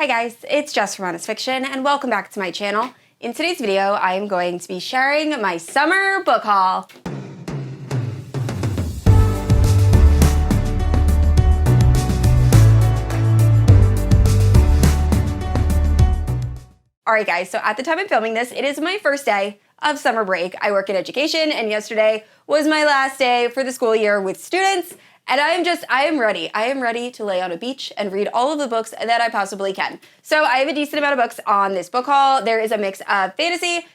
Hi guys, it's Jess from RuNyx Fiction, and welcome back to my channel. In today's video, I am going to be sharing my summer book haul. Alright guys, so at the time I'm filming this, it is my first day of summer break. I work in education, and yesterday was my last day for the school year with students. And I am ready. I am ready to lay on a beach and read all of the books that I possibly can. So I have a decent amount of books on this book haul. There is a mix of fantasy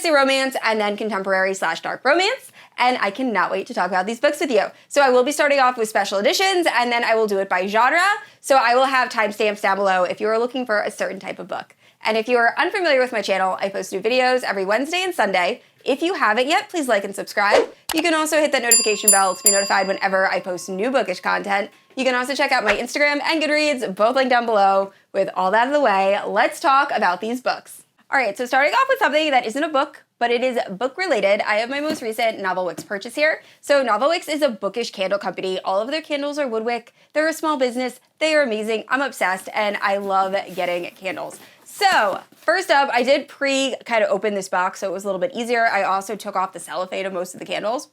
romance, and then contemporary / dark romance. And I cannot wait to talk about these books with you. So I will be starting off with special editions, and then I will do it by genre. So I will have timestamps down below if you are looking for a certain type of book. And if you are unfamiliar with my channel, I post new videos every Wednesday and Sunday. If you haven't yet, please like and subscribe. You can also hit that notification bell to be notified whenever I post new bookish content. You can also check out my Instagram and Goodreads, both linked down below. With all that out of the way, let's talk about these books. All right, so starting off with something that isn't a book, but it is book related, I have my most recent Novel Wicks purchase here. So Novel Wicks is a bookish candle company. All of their candles are woodwick. They're a small business. They are amazing. I'm obsessed, and I love getting candles. So first up, I did kind of open this box, so it was a little bit easier. I also took off the cellophane of most of the candles.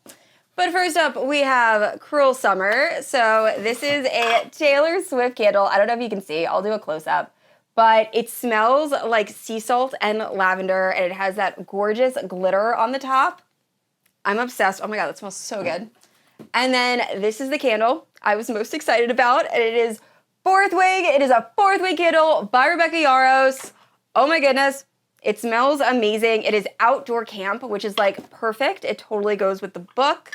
But first up, we have Cruel Summer. So this is a Taylor Swift candle. I don't know if you can see. I'll do a close-up. But it smells like sea salt and lavender, and it has that gorgeous glitter on the top. I'm obsessed. Oh my god, that smells so good. And then this is the candle I was most excited about, and it is Fourth Wing. It is a Fourth Wing candle by Rebecca Yarros. Oh my goodness. It smells amazing. It is outdoor camp, which is like perfect. It totally goes with the book.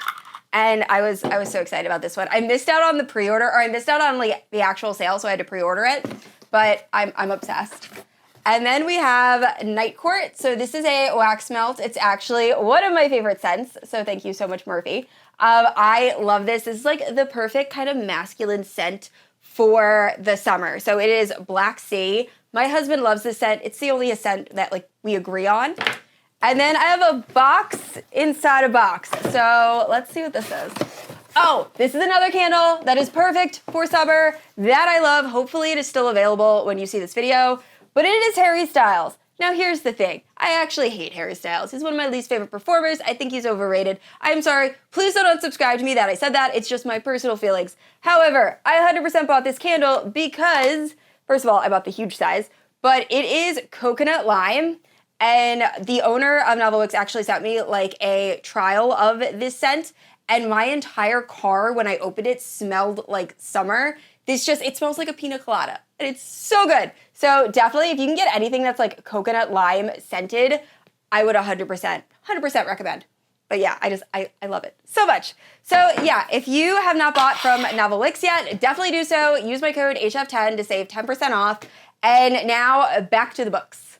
And I was so excited about this one. I missed out on the pre-order, or I missed out on like the actual sale, so I had to pre-order it. But I'm obsessed. And then we have Night Court. So this is a wax melt. It's actually one of my favorite scents. So thank you so much, Murphy. I love this. This is like the perfect kind of masculine scent for the summer. So it is Black Sea. My husband loves this scent. It's the only scent that like we agree on. And then I have a box inside a box. So let's see what this is. Oh, this is another candle that is perfect for summer that I love. Hopefully it is still available when you see this video, but it is Harry Styles. Now here's the thing. I actually hate Harry Styles. He's one of my least favorite performers. I think he's overrated. I'm sorry. Please don't unsubscribe to me that I said that. It's just my personal feelings. However, I 100% bought this candle because, first of all, I bought the huge size, but it is coconut lime. And the owner of Novel Wicks actually sent me like a trial of this scent, and my entire car, when I opened it, smelled like summer. It smells like a pina colada, and it's so good. So definitely, if you can get anything that's like coconut lime scented, I would 100% recommend. But yeah, I love it so much. So yeah, if you have not bought from Novel Wicks yet, definitely do so. Use my code HF10 to save 10% off. And now back to the books.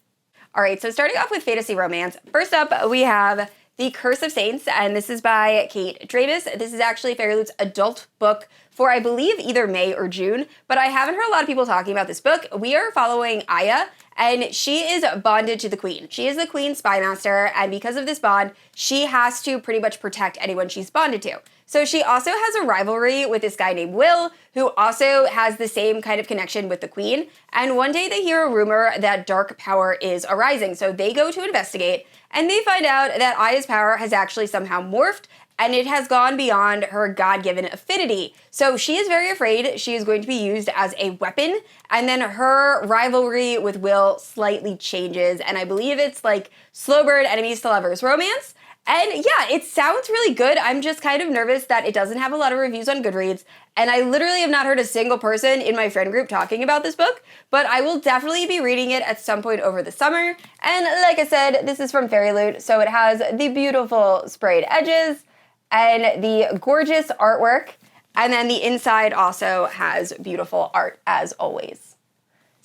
All right, so starting off with fantasy romance. First up, we have The Curse of Saints, and this is by Kate Dramis. This is actually FairyLoot's adult book for, I believe, either May or June, but I haven't heard a lot of people talking about this book. We are following Aya, and she is bonded to the queen. She is the queen's spymaster, and because of this bond, she has to pretty much protect anyone she's bonded to. So she also has a rivalry with this guy named Will, who also has the same kind of connection with the queen. And one day they hear a rumor that dark power is arising. So they go to investigate, and they find out that Aya's power has actually somehow morphed, and it has gone beyond her God-given affinity. So she is very afraid she is going to be used as a weapon, and then her rivalry with Will slightly changes, and I believe it's like slow burn enemies to lovers romance. And yeah, it sounds really good. I'm just kind of nervous that it doesn't have a lot of reviews on Goodreads, and I literally have not heard a single person in my friend group talking about this book, but I will definitely be reading it at some point over the summer. And like I said, this is from FairyLoot, so it has the beautiful sprayed edges and the gorgeous artwork, and then the inside also has beautiful art as always.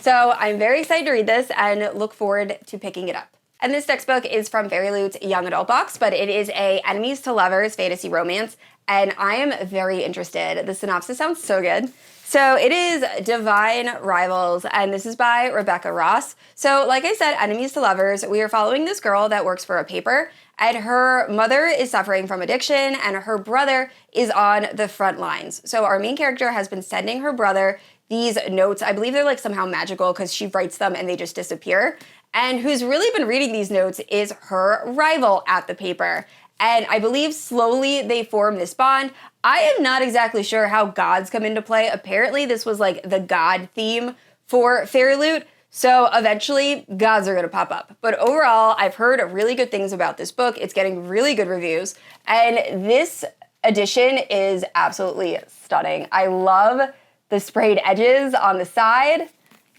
So I'm very excited to read this and look forward to picking it up. And this next book is from FairyLoot's young adult box, but it is a enemies to lovers fantasy romance, and I am very interested. The synopsis sounds so good. So it is Devine Rivals, and this is by Rebecca Ross. So like I said, enemies to lovers, we are following this girl that works for a paper, and her mother is suffering from addiction, and her brother is on the front lines. So our main character has been sending her brother these notes. I believe they're like somehow magical because she writes them and they just disappear. And who's really been reading these notes is her rival at the paper. And I believe slowly they form this bond. I am not exactly sure how gods come into play. Apparently this was like the god theme for Fairy Loot. So eventually gods are gonna pop up. But overall, I've heard really good things about this book. It's getting really good reviews. And this edition is absolutely stunning. I love the sprayed edges on the side.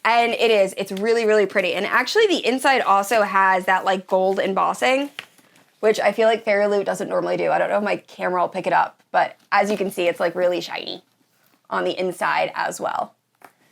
And it's really, really pretty. And actually the inside also has that like gold embossing, which I feel like Fairy Loot doesn't normally do. I don't know if my camera will pick it up, but as you can see, it's like really shiny on the inside as well.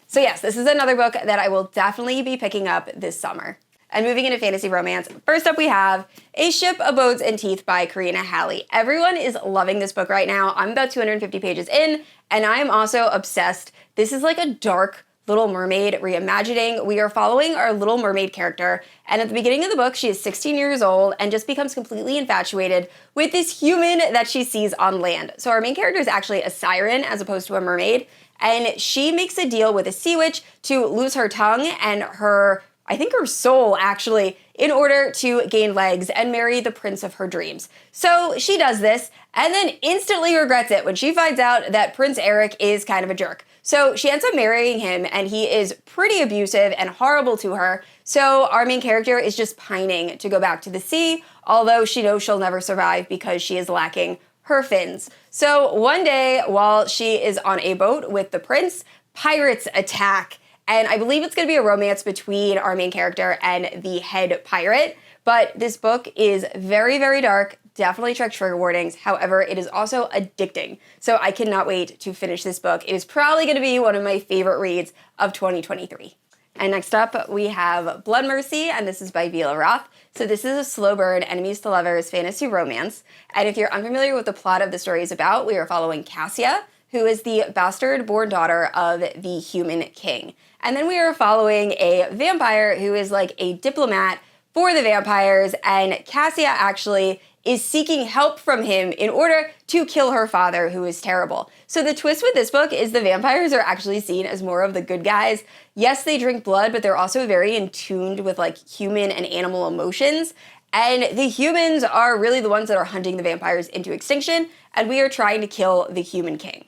So yes, this is another book that I will definitely be picking up this summer. And moving into fantasy romance, first up we have A Ship of Bones and Teeth by Karina Halle. Everyone is loving this book right now. I'm about 250 pages in, and I am also obsessed. This is like a dark Little Mermaid reimagining. We are following our Little Mermaid character, and at the beginning of the book, she is 16 years old and just becomes completely infatuated with this human that she sees on land. So our main character is actually a siren as opposed to a mermaid, and she makes a deal with a sea witch to lose her tongue and her, I think her soul actually, in order to gain legs and marry the prince of her dreams. So she does this and then instantly regrets it when she finds out that Prince Eric is kind of a jerk. So she ends up marrying him, and he is pretty abusive and horrible to her. So our main character is just pining to go back to the sea, although she knows she'll never survive because she is lacking her fins. So one day, while she is on a boat with the prince, pirates attack. And I believe it's going to be a romance between our main character and the head pirate. But this book is very, very dark. Definitely check trigger warnings. However, it is also addicting. So I cannot wait to finish this book. It is probably going to be one of my favorite reads of 2023. And next up, we have Blood Mercy, and this is by Vella Roth. So this is a slow burn, enemies to lovers fantasy romance. And if you're unfamiliar with the plot of the story is about, we are following Cassia, who is the bastard-born daughter of the human king. And then we are following a vampire who is like a diplomat for the vampires, and Cassia actually is seeking help from him in order to kill her father, who is terrible. So the twist with this book is the vampires are actually seen as more of the good guys. Yes, they drink blood, but they're also very in tuned with like human and animal emotions. And the humans are really the ones that are hunting the vampires into extinction, and we are trying to kill the human king.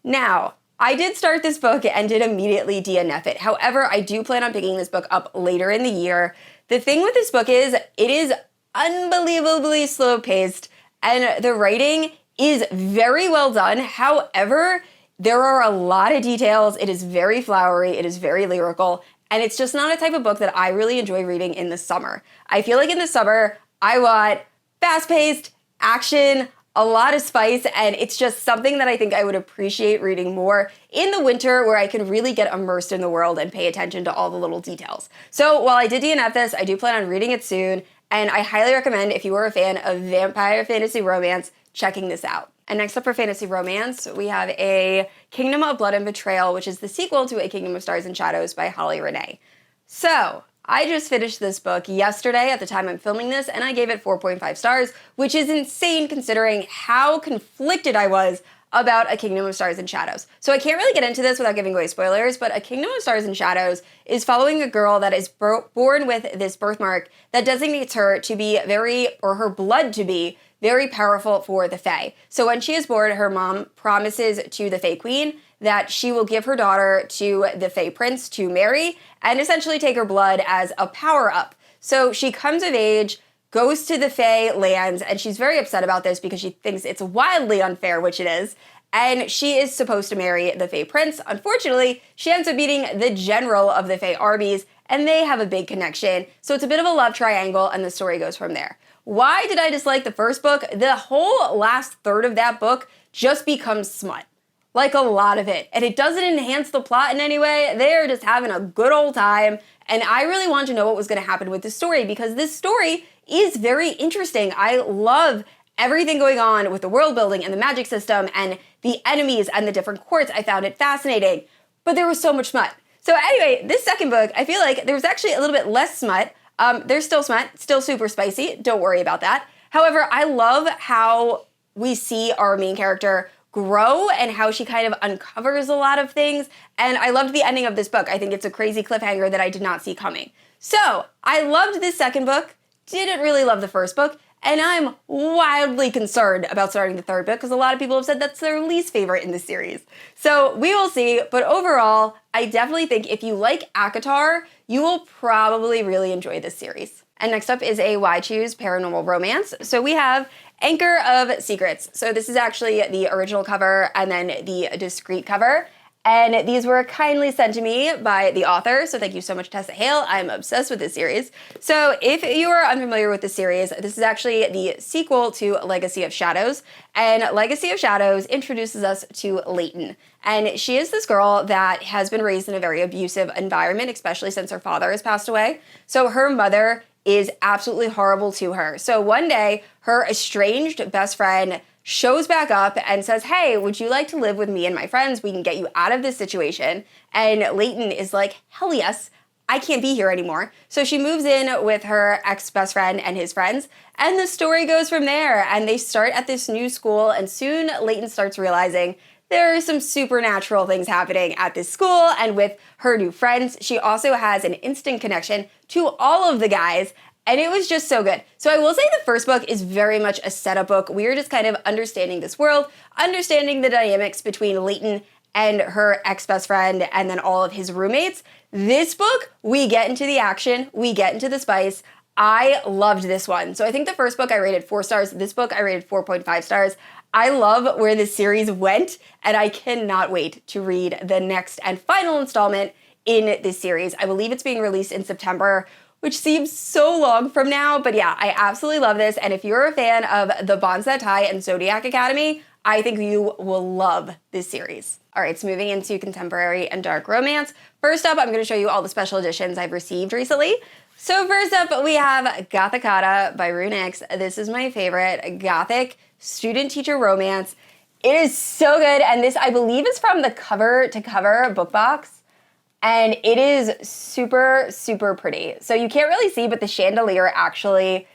Now, I did start this book and did immediately DNF it. However, I do plan on picking this book up later in the year. The thing with this book is it is unbelievably slow-paced, and the writing is very well done. However, there are a lot of details. It is very flowery. It is very lyrical, and it's just not a type of book that I really enjoy reading in the summer. I feel like in the summer, I want fast-paced action, a lot of spice, and it's just something that I think I would appreciate reading more in the winter, where I can really get immersed in the world and pay attention to all the little details. So while I did DNF this, I do plan on reading it soon, and I highly recommend, if you are a fan of vampire fantasy romance, checking this out. And next up for fantasy romance, we have A Kingdom of Blood and Betrayal, which is the sequel to A Kingdom of Stars and Shadows by Halle Renee. So, I just finished this book yesterday at the time I'm filming this, and I gave it 4.5 stars, which is insane considering how conflicted I was about A Kingdom of Stars and Shadows. So I can't really get into this without giving away spoilers, but A Kingdom of Stars and Shadows is following a girl that is born with this birthmark that designates her to be her blood to be very powerful for the Fae. So when she is born, her mom promises to the Fae Queen that she will give her daughter to the Fae Prince to marry and essentially take her blood as a power-up. So she comes of age, goes to the Fae lands, and she's very upset about this because she thinks it's wildly unfair, which it is, and she is supposed to marry the Fae Prince. Unfortunately, she ends up meeting the general of the Fae armies, and they have a big connection, so it's a bit of a love triangle, and the story goes from there. Why did I dislike the first book? The whole last third of that book just becomes smut. Like a lot of it. And it doesn't enhance the plot in any way. They're just having a good old time. And I really wanted to know what was going to happen with this story, because this story is very interesting. I love everything going on with the world building and the magic system and the enemies and the different courts. I found it fascinating. But there was so much smut. So anyway, this second book, I feel like there was actually a little bit less smut. There's still smut, still super spicy. Don't worry about that. However, I love how we see our main character grow and how she kind of uncovers a lot of things. And I loved the ending of this book. I think it's a crazy cliffhanger that I did not see coming. So I loved this second book, didn't really love the first book, and I'm wildly concerned about starting the third book because a lot of people have said that's their least favorite in the series. So we will see, but overall, I definitely think if you like ACOTAR, you will probably really enjoy this series. And next up is a Why Choose Paranormal Romance. So we have Anchor of Secrets. So this is actually the original cover and then the discrete cover. And these were kindly sent to me by the author, so thank you so much, Tessa Hale. I'm obsessed with this series. So if you are unfamiliar with the series, this is actually the sequel to Legacy of Shadows. And Legacy of Shadows introduces us to Leighton. And she is this girl that has been raised in a very abusive environment, especially since her father has passed away. So her mother is absolutely horrible to her. So one day, her estranged best friend shows back up and says, hey, would you like to live with me and my friends? We can get you out of this situation. And Leighton is like, hell yes, I can't be here anymore. So she moves in with her ex-best friend and his friends, and the story goes from there. And they start at this new school, and soon Leighton starts realizing there are some supernatural things happening at this school, and with her new friends, she also has an instant connection to all of the guys, and it was just so good. So I will say the first book is very much a setup book. We are just kind of understanding this world, understanding the dynamics between Leighton and her ex-best friend, and then all of his roommates. This book, we get into the action, we get into the spice. I loved this one. So I think the first book I rated 4 stars. This book I rated 4.5 stars. I love where this series went, and I cannot wait to read the next and final installment in this series. I believe it's being released in September, which seems so long from now, but yeah, I absolutely love this. And if you're a fan of The Bonds That Tie and Zodiac Academy, I think you will love this series. All right, so moving into contemporary and dark romance. First up, I'm going to show you all the special editions I've received recently. So first up, we have Gothikana by RuNyx. This is my favorite gothic student-teacher romance. It is so good, and this, I believe, is from the cover-to-cover book box. And it is super, super pretty. So you can't really see, but the chandelier actually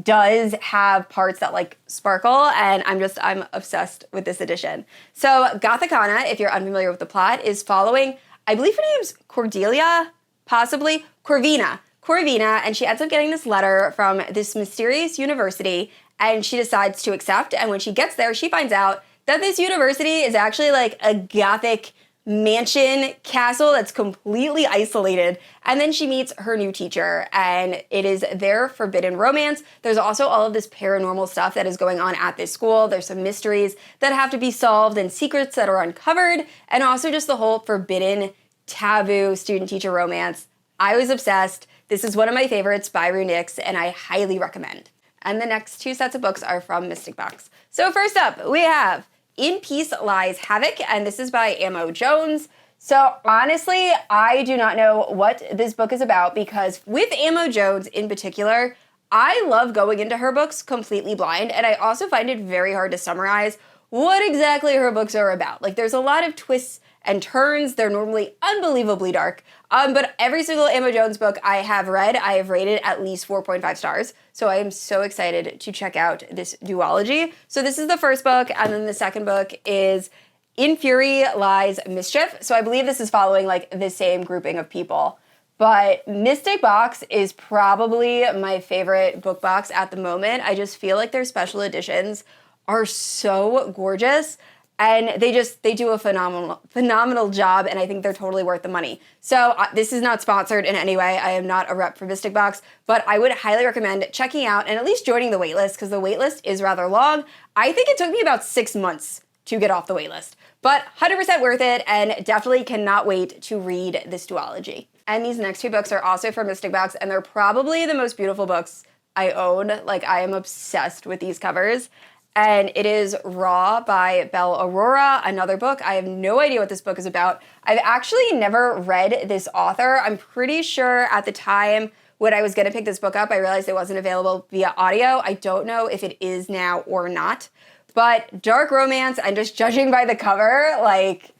does have parts that like sparkle, and I'm obsessed with this edition. So Gothikana, if you're unfamiliar with the plot, is following, I believe her name's Cordelia, possibly Corvina, and she ends up getting this letter from this mysterious university, and she decides to accept, and when she gets there, she finds out that this university is actually like a gothic mansion castle that's completely isolated, and then she meets her new teacher, and it is their forbidden romance. There's also all of this paranormal stuff that is going on at this school. There's some mysteries that have to be solved and secrets that are uncovered, and also just the whole forbidden, taboo student-teacher romance. I was obsessed. This is one of my favorites by RuNyx, and I highly recommend. And the next 2 sets of books are from Mystic Box. So first up, we have In Peace Lies Havoc, and this is by Amo Jones. So honestly, I do not know what this book is about, because with Amo Jones in particular, I love going into her books completely blind, and I also find it very hard to summarize what exactly her books are about. Like, there's a lot of twists and turns. They're normally unbelievably dark. But every single Amo Jones book I have read, I have rated at least 4.5 stars. So I am so excited to check out this duology. So this is the first book, and then the second book is In Fury Lies Mischief. So I believe this is following like the same grouping of people. But Mystic Box is probably my favorite book box at the moment. I just feel like their special editions are so gorgeous. And they do a phenomenal job, and I think they're totally worth the money. So this is not sponsored in any way. I am not a rep for Mystic Box, but I would highly recommend checking out and at least joining the waitlist, because the waitlist is rather long. I think it took me about 6 months to get off the waitlist, but 100% worth it, and definitely cannot wait to read this duology. And these next 2 books are also from Mystic Box, and they're probably the most beautiful books I own. Like, I am obsessed with these covers. And it is Raw by Belle Aurora, another book. I have no idea what this book is about. I've actually never read this author. I'm pretty sure at the time when I was going to pick this book up, I realized it wasn't available via audio. I don't know if it is now or not. But dark romance, and just judging by the cover, like,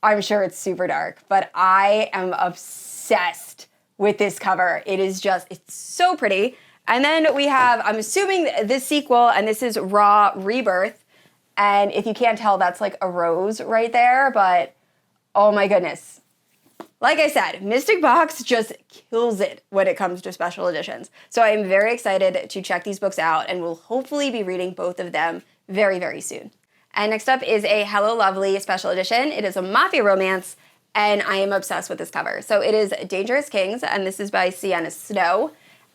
I'm sure it's super dark. But I am obsessed with this cover. It is just, it's so pretty. And then we have, I'm assuming, this sequel, and this is Raw Rebirth. And if you can't tell, that's like a rose right there, but oh my goodness. Like I said, Mystic Box just kills it when it comes to special editions. So I'm very excited to check these books out, and will hopefully be reading both of them very, very soon. And next up is a Hello Lovely special edition. It is a mafia romance, and I am obsessed with this cover. So it is Dangerous Kings, and this is by Sienna Snow.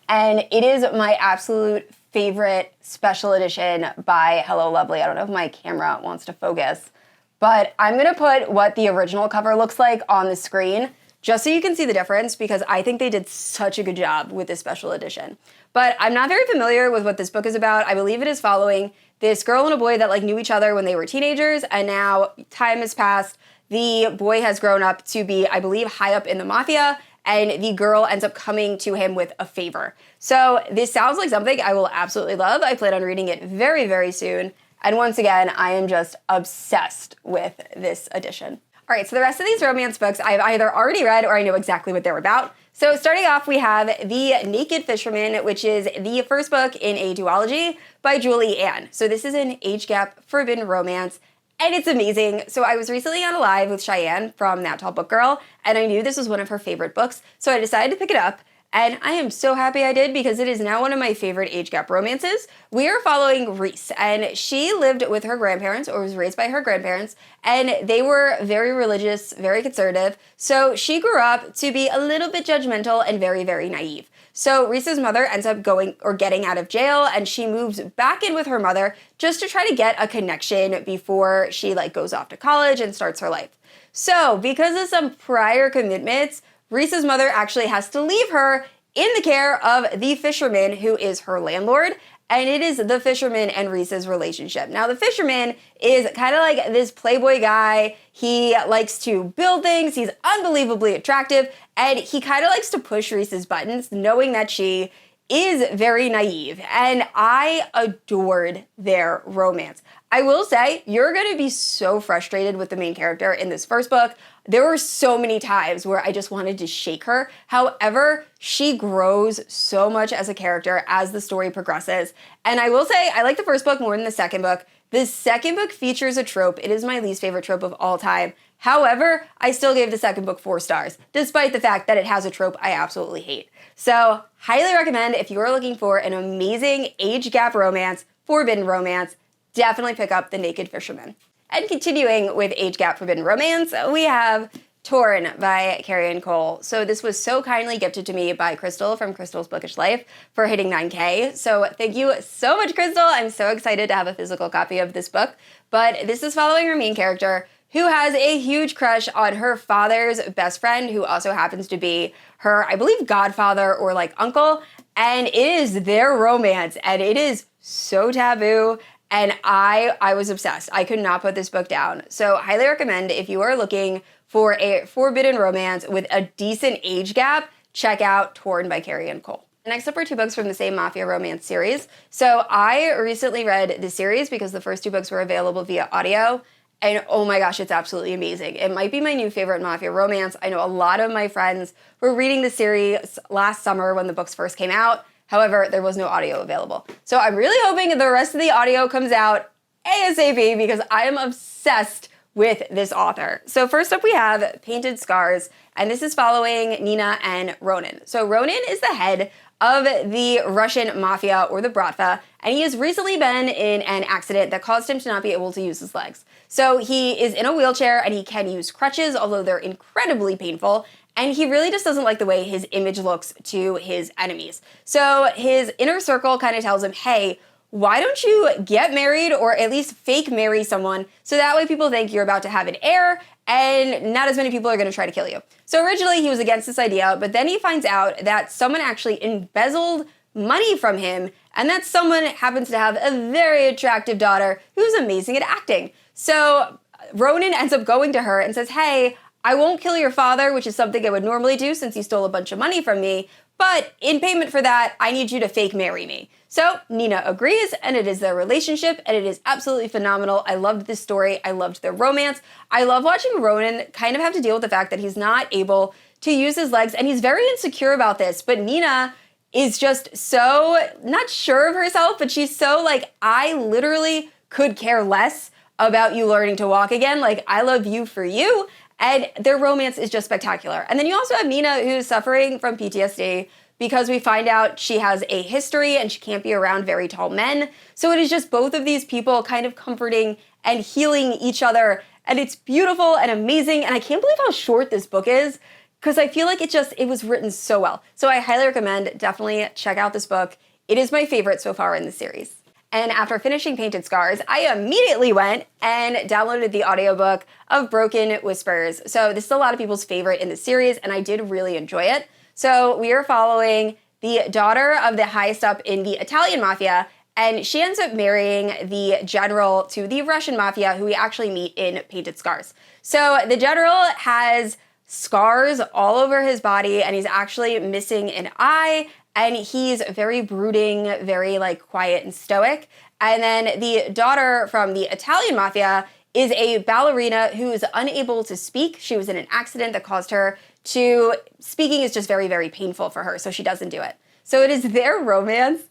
And it is my absolute favorite special edition by Hello Lovely. I don't know if my camera wants to focus, but I'm gonna put what the original cover looks like on the screen just so you can see the difference, because I think they did such a good job with this special edition. But I'm not very familiar with what this book is about. I believe it is following this girl and a boy that like knew each other when they were teenagers, and now time has passed. The boy has grown up to be, I believe, high up in the mafia, and the girl ends up coming to him with a favor. So this sounds like something I will absolutely love. I plan on reading it very, very soon. And once again, I am just obsessed with this edition. All right, so the rest of these romance books I've either already read or I know exactly what they're about. So starting off, we have The Naked Fisherman, which is the first book in a duology by Julie Ann. So this is an age gap forbidden romance, and it's amazing. So I was recently on a live with Cheyenne from That Tall Book Girl, and I knew this was one of her favorite books, so I decided to pick it up. And I am so happy I did, because it is now one of my favorite age gap romances. We are following Reese, and she lived with her grandparents, or was raised by her grandparents, and they were very religious, very conservative. So she grew up to be a little bit judgmental and very, very naive. So Reese's mother ends up getting out of jail, and she moves back in with her mother just to try to get a connection before she goes off to college and starts her life. So because of some prior commitments, Reese's mother actually has to leave her in the care of the fisherman, who is her landlord, and it is the fisherman and Reese's relationship. Now, the fisherman is kind of like this playboy guy. He likes to build things, he's unbelievably attractive, and he kind of likes to push Reese's buttons, knowing that she is very naive, and I adored their romance. I will say, you're gonna be so frustrated with the main character in this first book. There were so many times where I just wanted to shake her. However, she grows so much as a character as the story progresses. And I will say, I like the first book more than the second book. The second book features a trope. It is my least favorite trope of all time. However, I still gave the second book 4 stars, despite the fact that it has a trope I absolutely hate. So, highly recommend if you are looking for an amazing age gap romance, forbidden romance, definitely pick up The Naked Fisherman. And continuing with age gap forbidden romance, we have Torn by Carian. So this was so kindly gifted to me by Crystal from Crystal's Bookish Life for hitting 9K. So thank you so much, Crystal. I'm so excited to have a physical copy of this book. But this is following her main character, who has a huge crush on her father's best friend, who also happens to be her, I believe, godfather or uncle. And it is their romance, and it is so taboo. And I was obsessed. I could not put this book down. So highly recommend if you are looking for a forbidden romance with a decent age gap, check out Torn by Carian. Next up are 2 books from the same mafia romance series. So I recently read the series because the first 2 books were available via audio. And oh my gosh, it's absolutely amazing. It might be my new favorite mafia romance. I know a lot of my friends were reading the series last summer when the books first came out. However, there was no audio available. So I'm really hoping the rest of the audio comes out ASAP, because I am obsessed with this author. So first up we have Painted Scars, and this is following Nina and Ronan. So Ronan is the head of the Russian mafia, or the Bratva, and he has recently been in an accident that caused him to not be able to use his legs. So he is in a wheelchair and he can use crutches, although they're incredibly painful. And he really just doesn't like the way his image looks to his enemies. So his inner circle kind of tells him, hey, why don't you get married, or at least fake marry someone, so that way people think you're about to have an heir and not as many people are going to try to kill you. So originally he was against this idea, but then he finds out that someone actually embezzled money from him, and that someone happens to have a very attractive daughter who's amazing at acting. So Ronan ends up going to her and says, hey, I won't kill your father, which is something I would normally do since he stole a bunch of money from me, but in payment for that, I need you to fake marry me. So Nina agrees, and it is their relationship, and it is absolutely phenomenal. I loved this story. I loved their romance. I love watching Ronan kind of have to deal with the fact that he's not able to use his legs, and he's very insecure about this, but Nina is just so not sure of herself, but she's so I literally could care less about you learning to walk again. Like, I love you for you. And their romance is just spectacular. And then you also have Nina, who's suffering from PTSD because we find out she has a history and she can't be around very tall men. So it is just both of these people kind of comforting and healing each other. And it's beautiful and amazing. And I can't believe how short this book is, because I feel like it was written so well. So I highly recommend, definitely check out this book. It is my favorite so far in the series. And after finishing Painted Scars, I immediately went and downloaded the audiobook of Broken Whispers. So this is a lot of people's favorite in the series, and I did really enjoy it. So we are following the daughter of the highest up in the Italian mafia, and she ends up marrying the general to the Russian mafia, who we actually meet in Painted Scars. So the general has scars all over his body, and he's actually missing an eye, and he's very brooding, very like quiet and stoic. And then the daughter from the Italian mafia is a ballerina who is unable to speak. She was in an accident that caused her to, speaking is just very, very painful for her, so she doesn't do it. So it is their romance,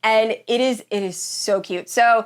and it is so cute. So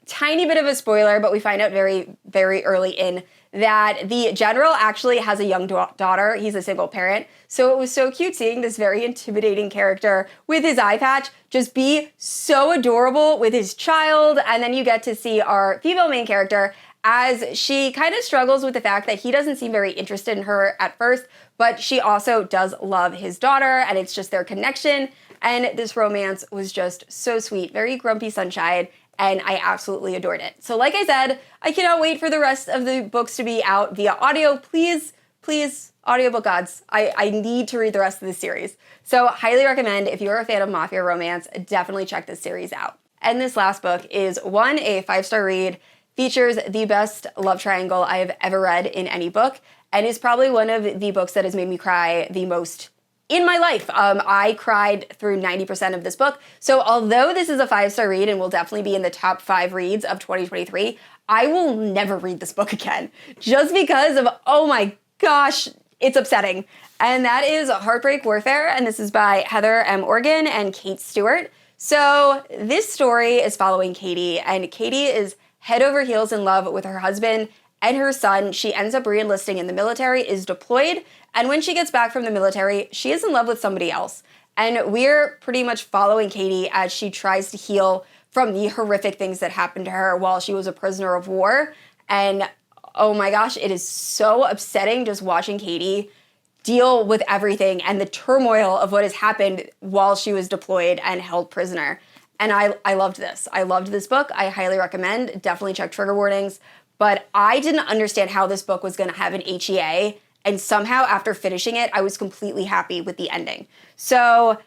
tiny bit of a spoiler, but we find out very, very early in that the general actually has a young daughter. He's a single parent. So it was so cute seeing this very intimidating character with his eye patch just be so adorable with his child. And then you get to see our female main character as she kind of struggles with the fact that he doesn't seem very interested in her at first, but she also does love his daughter, and it's just their connection. And this romance was just so sweet, very grumpy sunshine, and I absolutely adored it. So like I said, I cannot wait for the rest of the books to be out via audio. Please, please, audiobook gods, I need to read the rest of the series. So highly recommend, if you're a fan of mafia romance, definitely check this series out. And this last book is a 5-star read, features the best love triangle I have ever read in any book, and is probably one of the books that has made me cry the most in my life. I cried through 90% of this book. So although this is a 5-star read and will definitely be in the top 5 reads of 2023, I will never read this book again just because of, oh my gosh, it's upsetting. And that is Heartbreak Warfare, and this is by Heather M. Organ and Kate Stewart. So this story is following Katie, and Katie is head over heels in love with her husband and her son. She ends up re-enlisting in the military, is deployed, and when she gets back from the military, she is in love with somebody else. And we're pretty much following Katie as she tries to heal from the horrific things that happened to her while she was a prisoner of war. And oh my gosh, it is so upsetting just watching Katie deal with everything and the turmoil of what has happened while she was deployed and held prisoner. And I loved this. I loved this book. I highly recommend. Definitely check trigger warnings. But I didn't understand how this book was going to have an HEA. And somehow after finishing it, I was completely happy with the ending. So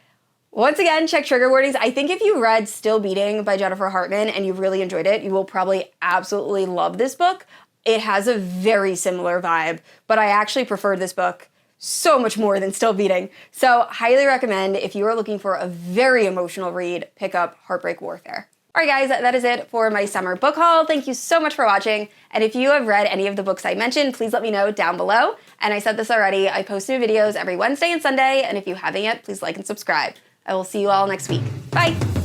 once again, check trigger warnings. I think if you read Still Beating by Jennifer Hartman and you really enjoyed it, you will probably absolutely love this book. It has a very similar vibe, but I actually preferred this book so much more than Still Beating. So highly recommend, if you are looking for a very emotional read, pick up Heartbreak Warfare. All right, guys, that is it for my summer book haul. Thank you so much for watching. And if you have read any of the books I mentioned, please let me know down below. And I said this already, I post new videos every Wednesday and Sunday. And if you haven't yet, please like and subscribe. I will see you all next week. Bye.